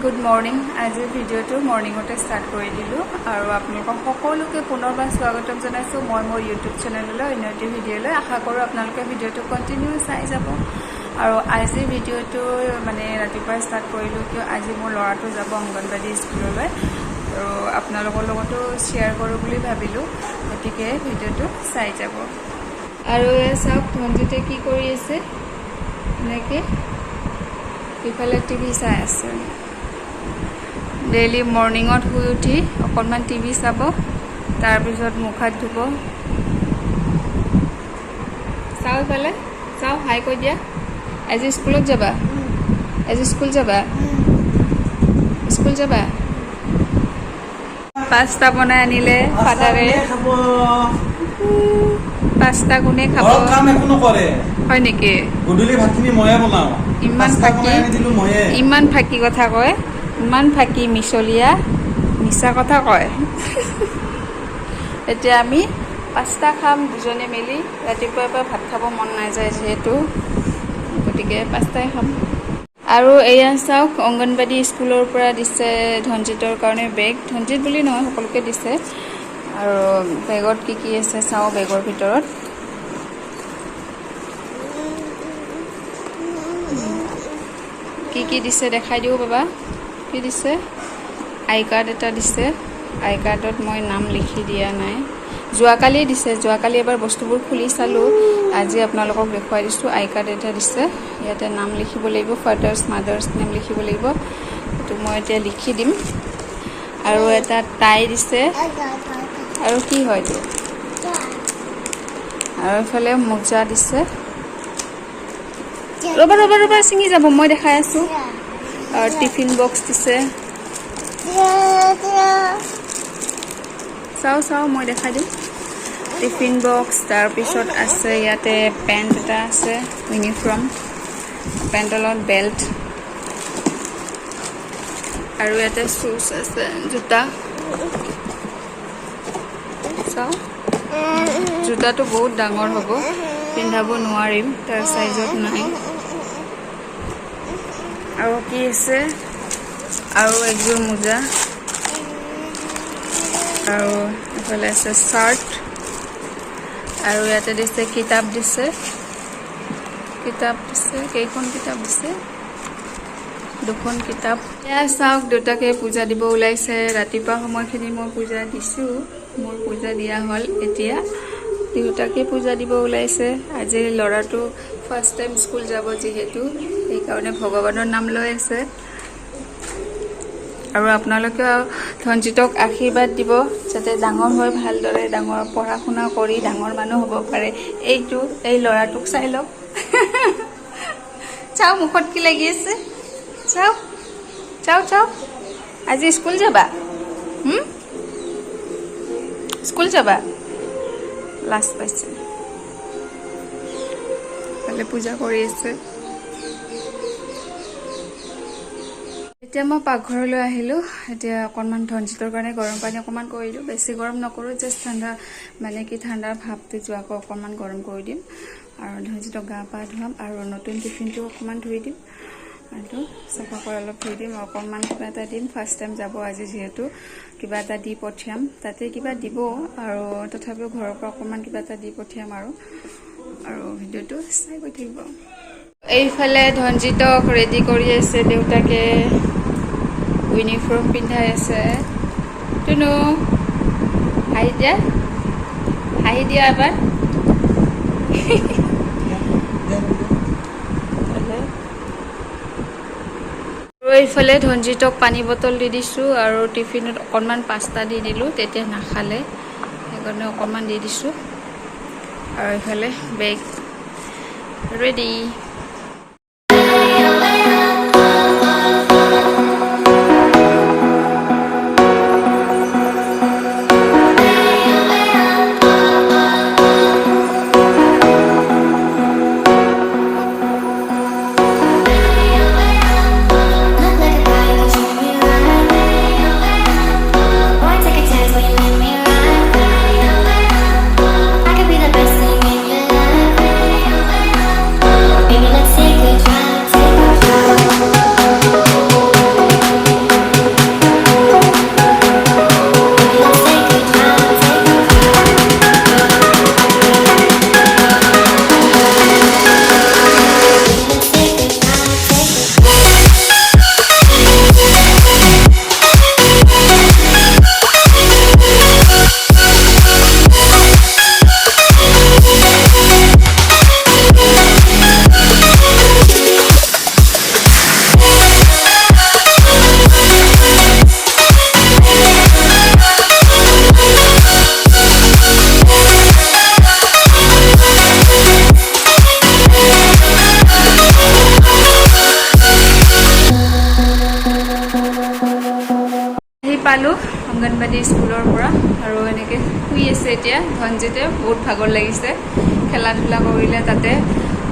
Good morning. আজিৰ ভিডিঅ'টো মৰ্নিঙতে start কৰি দিলোঁ আৰু আপোনালোকক সকলোকে পুনৰবাৰ স্বাগতম জনাইছোঁ মই মোৰ ইউটিউব চেনেললৈ অন্য এটি ভিডিঅ'লৈ। আশা কৰোঁ আপোনালোকে ভিডিঅ'টো কণ্টিনিউ চাই যাব। আৰু আজিৰ ভিডিঅ'টো মানে ৰাতিপুৱা ষ্টাৰ্ট কৰিলোঁ কিয় আজি মোৰ ল'ৰাটো যাব অংগনবাড়ী স্কুললৈ আৰু আপোনালোকৰ লগতো শ্বেয়াৰ কৰোঁ বুলি ভাবিলোঁ, গতিকে ভিডিঅ'টো চাই যাব। আৰু চাওক ধনজিতে কি কৰি আছে, এনেকৈ ইফালে টিভি চাই আছে। ডেইলি মৰ্ণিঙত শুই উঠি অকণমান টিভি চাব, তাৰপিছত মুখ হাত ধুব। চাওঁ ইফালে চাওঁ, হাই কৈ দিয়া। আজি স্কুলত যাবা? আজি স্কুল যাবা? স্কুল যাবা? পাস্তা বনাই আনিলে ফাদাৰে। পাস্তা কোনে খাব? হয় নেকি? গধূলি ভাতখিনি ময়ে বনাওঁ। ইমান ফাঁকি কথা কয়, ইমান ফাঁকি মিছলীয়া, মিছা কথা কয়। এতিয়া আমি পাস্তা খাম দুজনে মিলি। ৰাতিপুৱাৰ পৰা ভাত খাব মন নাযায় যিহেতু, গতিকে পাস্তাই খাম। আৰু এয়া চাওক, অংগনবাড়ী স্কুলৰ পৰা দিছে ধনজিতৰ কাৰণে বেগ। ধনজিত বুলি নহয়, সকলোকে দিছে। আৰু বেগত কি কি আছে চাওঁ। বেগৰ ভিতৰত কি কি দিছে দেখাই দিওঁ বাবা। কি দিছে? আই কাৰ্ড এটা দিছে। আই কাৰ্ডত মই নাম লিখি দিয়া নাই, যোৱাকালি দিছে। যোৱাকালি এবাৰ বস্তুবোৰ খুলি চালোঁ, আজি আপোনালোকক দেখুৱাই দিছোঁ। আই কাৰ্ড এটা দিছে, ইয়াতে নাম লিখিব লাগিব, ফাদাৰ্ছ মাদাৰ্ছ নেম লিখিব লাগিব। সেইটো মই এতিয়া লিখি দিম। আৰু এটা টাই দিছে। আৰু কি হয় এইটো? আৰু এইফালে মোজা দিছে। ৰ'বা ৰ'বা ৰ'বা, ছিঙি যাব, মই দেখাই আছোঁ। আৰু টিফিন বক্স দিছে। চাওঁ চাওঁ, মই দেখাই দিম। টিফিন বক্স, তাৰপিছত আছে ইয়াতে পেণ্ট এটা আছে, ইউনিফৰ্ম পেণ্টৰ লগত বেল্ট। আৰু ইয়াতে শ্বুজ আছে, জোতা। চাওঁ, জোতাটো বহুত ডাঙৰ হ'ব, পিন্ধাব নোৱাৰিম, তাৰ চাইজত নাই। আৰু কি আছে? আৰু একযোৰ মোজা। আৰু এইফালে আছে চাৰ্ট। আৰু ইয়াতে দিছে কিতাপ দিছে। কিতাপ দিছে, কেইখন কিতাপ দিছে? দুখন কিতাপ। এয়া চাওক, দেউতাকে পূজা দিব ওলাইছে। ৰাতিপুৱা সময়খিনি মই পূজা দিছোঁ, মোৰ পূজা দিয়া হ'ল। এতিয়া দেউতাকে পূজা দিব ওলাইছে। আজি ল'ৰাটো ফাৰ্ষ্ট টাইম স্কুল যাব যিহেতু, সেইকাৰণে ভগৱানৰ নাম লৈ আছে। আৰু আপোনালোকেও ধনজিতক আশীৰ্বাদ দিব, যাতে ডাঙৰ হৈ ভালদৰে ডাঙৰ পঢ়া শুনা কৰি ডাঙৰ মানুহ হ'ব পাৰে। এই ল'ৰাটোক চাই লওক। চাওঁ মুখত কি লাগি আছে, চাওঁ চাওঁ চাওঁ। আজি স্কুল যাবা? স্কুল যাবা? লাজ পাইছে, ভালে পূজা কৰি আছে। এতিয়া মই পাকঘৰলৈ আহিলোঁ। এতিয়া অকণমান ধনজিতৰ কাৰণে গৰম পানী অকণমান কৰিলোঁ। বেছি গৰম নকৰোঁ, জাষ্ট ঠাণ্ডা, মানে কি ঠাণ্ডাৰ ভাৱটো যোৱাকৈ অকণমান গৰম কৰি দিম। আৰু ধনজিতক গা পা ধুৱাম আৰু নতুন টিফিনটো অকণমান ধুই দিম, আৰু চাফা কৰি অলপ ধুই দিম। অকণমান কিবা এটা দিম, ফাৰ্ষ্ট টাইম যাব আজি যিহেতু, কিবা এটা দি পঠিয়াম। তাতে কিবা দিব, আৰু তথাপিও ঘৰৰ পৰা অকণমান কিবা এটা দি পঠিয়াম। আৰু ভিডিঅ'টো চাই গৈ থাকিব। এইফালে ধনজিতক ৰেডি কৰি আছে দেউতাকে, ইউনিফৰ্ম পিন্ধাই আছে। তুনু হাঁহি দিয়া, হাঁহি দিয়া এবাৰ। আৰু এইফালে ধনজিতক পানী বটল দি দিছোঁ, আৰু টিফিনত অকণমান পাস্তা দি দিলোঁ, তেতিয়া নাখালে, সেইকাৰণে অকণমান দি দিছোঁ। আৰু এইফালে বেগ ৰেডি। অংগনবাড়ী স্কুলৰ পৰা আৰু এনেকৈ শুই আছে এতিয়া ধনজিতে বহুত ভাগৰ লাগিছে খেলা ধূলা কৰিলে তাতে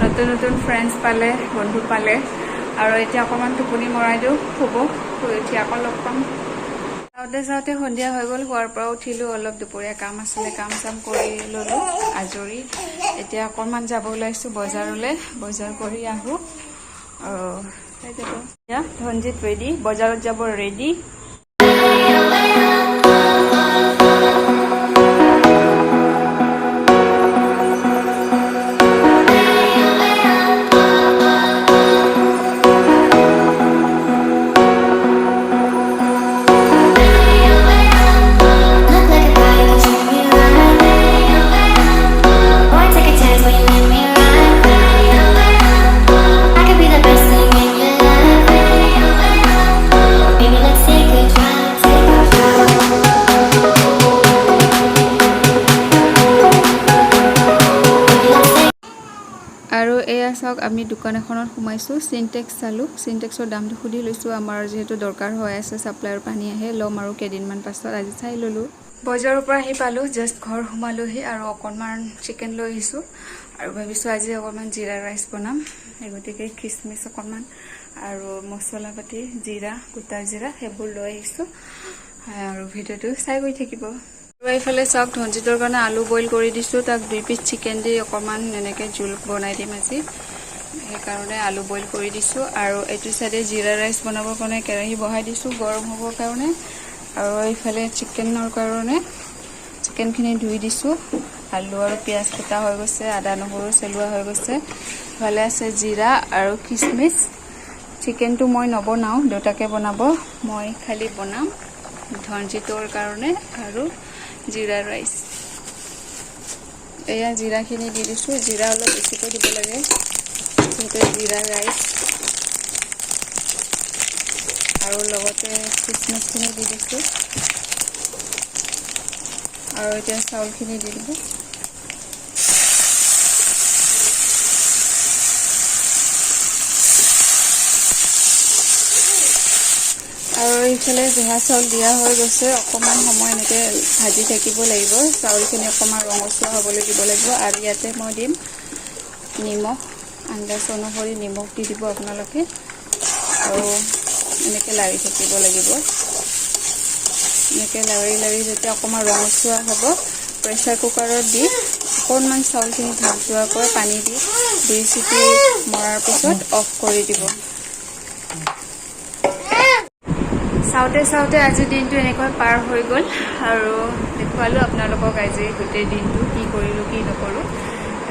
নতুন নতুন ফ্ৰেণ্ডছ পালে বন্ধু পালে আৰু এতিয়া অকণমান টোপনি মৰাই দিওঁ শুব শুই উঠি আকৌ লগ পাম যাওঁতে সন্ধিয়া হৈ গ'ল শোৱাৰ পৰা উঠিলোঁ অলপ দুপৰীয়া কাম আছিলে কাম চাম কৰি ল'লোঁ আজৰি এতিয়া অকণমান যাব ওলাইছোঁ বজাৰলৈ বজাৰ কৰি আহোঁ আৰু এতিয়া ধনজিত ৰেডি বজাৰত যাব ৰেডি আৰু এয়া চাওক আমি দোকান এখনত সোমাইছোঁ চিনটেক্স চালোঁ চিনটেক্সৰ দামটো সুধি লৈছোঁ আমাৰ যিহেতু দৰকাৰ হৈ আছে ছাপ্লাইৰ পানী আহে ল'ম আৰু কেইদিনমান পাছত আজি চাই ল'লোঁ বজাৰৰ পৰা আহি পালোঁ জাষ্ট ঘৰ সোমালোহি আৰু অকণমান চিকেন লৈ আহিছোঁ আৰু ভাবিছোঁ আজি অকণমান জিৰা ৰাইচ বনাম সেই গতিকে খিচমিচ অকণমান আৰু মছলা পাতি জিৰা গোটা জিৰা সেইবোৰ লৈ আহিছোঁ আৰু ভিডিঅ'টো চাই গৈ থাকিব আৰু এইফালে চাওক ধনজিতৰ কাৰণে আলু বইল কৰি দিছোঁ তাক 2 পিচ চিকেন দি অকণমান এনেকৈ জোল বনাই দিম আজি সেইকাৰণে আলু বইল কৰি দিছোঁ আৰু এইটো চাইডে জিৰা ৰাইচ বনাবৰ কাৰণে কেৰাহী বহাই দিছোঁ গৰম হ'বৰ কাৰণে আৰু এইফালে চিকেনৰ কাৰণে চিকেনখিনি ধুই দিছোঁ আলু আৰু পিঁয়াজ কটা হৈ গৈছে আদা নহৰু চেলোৱা হৈ গৈছে ইফালে আছে জিৰা আৰু খিচমিচ চিকেনটো মই নবনাওঁ দেউতাকে বনাব মই খালি বনাম ধনজিতৰ কাৰণে আৰু জিৰা ৰাইচ এয়া জিৰাখিনি দি দিছোঁ জিৰা অলপ বেছিকৈ দিব লাগে যিহেতু জিৰা ৰাইচ আৰু লগতে খিচমিচখিনি দি দিছোঁ আৰু এতিয়া চাউলখিনি দি দিব আৰু এইফালে জহা চাউল দিয়া হৈ গৈছে অকণমান সময় এনেকৈ ভাজি থাকিব লাগিব চাউলখিনি অকণমান ৰঙচুৱা হ'বলৈ দিব লাগিব আৰু ইয়াতে মই দিম নিমখ আন্দাজ অনুসৰি নিমখ দি দিব আপোনালোকে আৰু এনেকৈ লাৰি থাকিব লাগিব এনেকৈ লাৰি যেতিয়া অকণমান ৰঙচুৱা হ'ব প্ৰেছাৰ কুকাৰত দি অকণমান চাউলখিনি ঢাক যোৱাকৈ পানী দি 2 চিটি মৰাৰ পিছত অফ কৰি দিব চাওঁতে আজিৰ দিনটো এনেকৈ পাৰ হৈ গ'ল আৰু দেখুৱালোঁ আপোনালোকক আজি গোটেই দিনটো কি কৰিলোঁ কি নকৰোঁ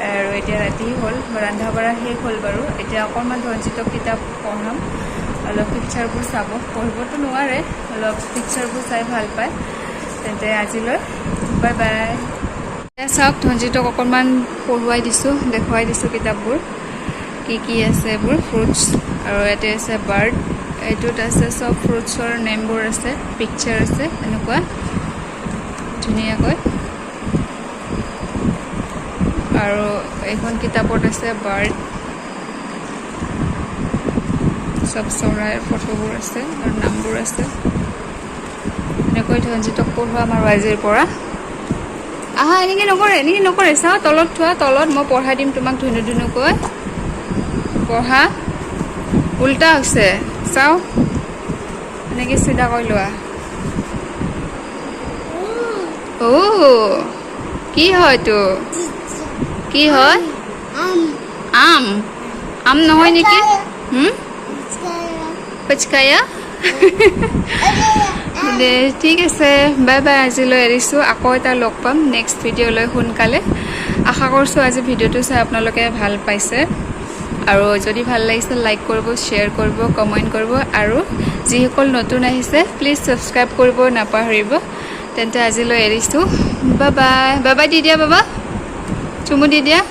আৰু এতিয়া ৰাতি হ'ল ৰন্ধা বঢ়া শেষ হ'ল বাৰু এতিয়া অকণমান ধনজিতক কিতাপ পঢ়াম অলপ পিকচাৰবোৰ চাব পঢ়িবতো নোৱাৰে অলপ পিকচাৰবোৰ চাই ভাল পায় তেন্তে আজিলৈ বাই বাই এতিয়া চাওক ধনজিতক অকণমান পঢ়ুৱাই দিছোঁ দেখুৱাই দিছোঁ কিতাপবোৰ কি আছে এইবোৰ ফ্ৰুটছ আৰু ইয়াতে আছে বাৰ্ড এইটোত আছে সব ফ্ৰুটছৰ নেমবোৰ আছে পিকচাৰ আছে এনেকুৱা ধুনীয়াকৈ আৰু এইখন কিতাপত আছে বাৰ্ড সব চৰাইৰ ফটোবোৰ আছে আৰু নামবোৰ আছে এনেকৈ ধনজিতক পঢ়ুৱাম আৰু আজিৰ পৰা আহা এনেকৈ নকৰে চাওঁ তলত থোৱা তলত মই পঢ়াই দিম তোমাক ধুনুকৈ পঢ়া উল্টা হৈছে চাওঁ এনেকৈ চিধা কৰি লোৱা কি হয় তো কি হয় আম নহয় নেকি পচকায়া দে ঠিক আছে বাই বাই আজিলৈ এৰিছোঁ আকৌ এটা লগ পাম নেক্সট ভিডিঅ'লৈ সোনকালে আশা কৰিছোঁ আজি ভিডিঅ'টো চাই আপোনালোকে ভাল পাইছে আৰু যদি ভাল লাগিছে লাইক কৰিব শ্বেয়াৰ কৰিব কমেণ্ট কৰিব আৰু যিসকল নতুন আহিছে প্লিজ ছাবস্ক্ৰাইব কৰিব নাপাহৰিব তেন্তে আজিলৈ এৰিছোঁ বাই বাই দি দিয়া বাবা চুমু দি দিয়া